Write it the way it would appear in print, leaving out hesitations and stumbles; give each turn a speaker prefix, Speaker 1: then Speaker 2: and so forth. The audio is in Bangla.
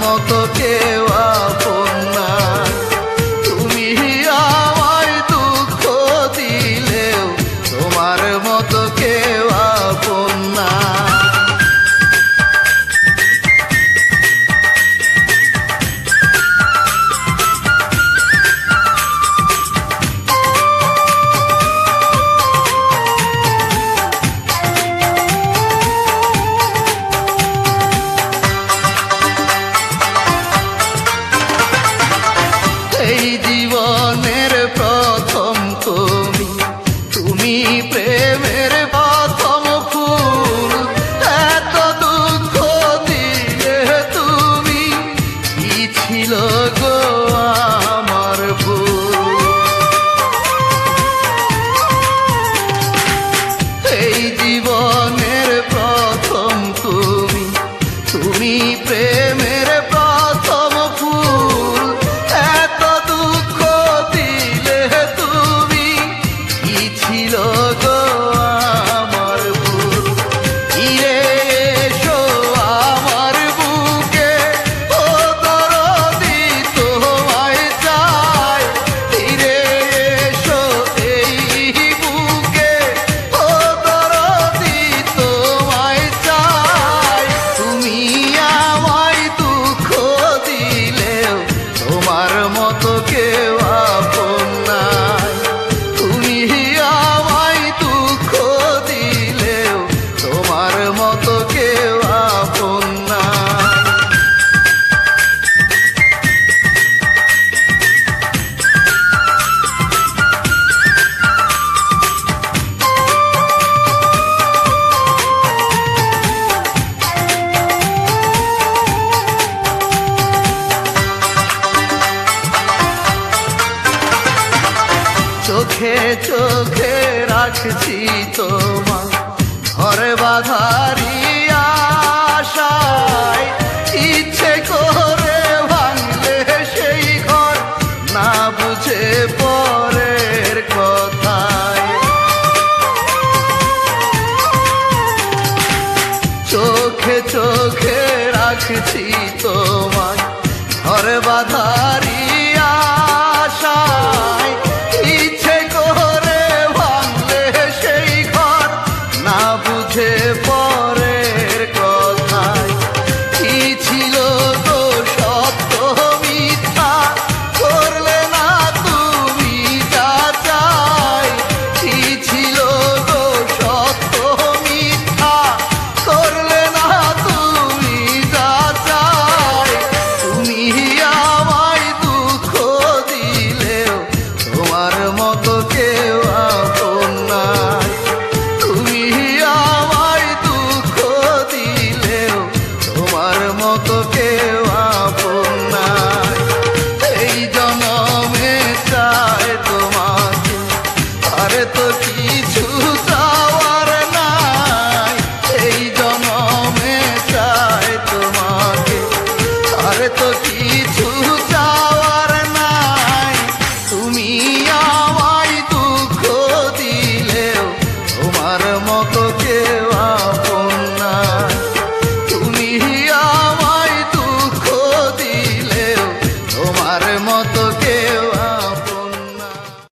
Speaker 1: মতো কেউ আপন নাই। তুমি আমায় দুঃখ দিলেও তোমার মতো কেউ আপন নাই। এই জীবনের প্রথম তুমি প্রেমের প্রথম ফুল। এত দুঃখ দিলে তুমি, কি ছিল গো আমার ভুল? এই জীবনের প্রথম তুমি প্রেমের প্রথম ফুল। এত দুঃখ দিলে তুমি, কি ছিল গো আমার ভুল? ফিরে এসো আমার বুকে, ও দরদি তোমায় চাই। ফিরে এসো এই বুকে, ও দরদি তোমায় চাই। তুমি আমায় দুঃখ দিলেও তোমার মতো কেউ আপন নাই। তুমি আমায় দুঃখ দিলেও তোমার মতো কেউ আপন নাই। চোখে চোখে রাখছি তোমার ঘরে বাঁধারি আশায়। ইচ্ছে করে ভাঙলে সেই ঘর, না বুঝে পরের কথায়। চোখে চোখে রাখছি তোমার ঘরে বাঁধা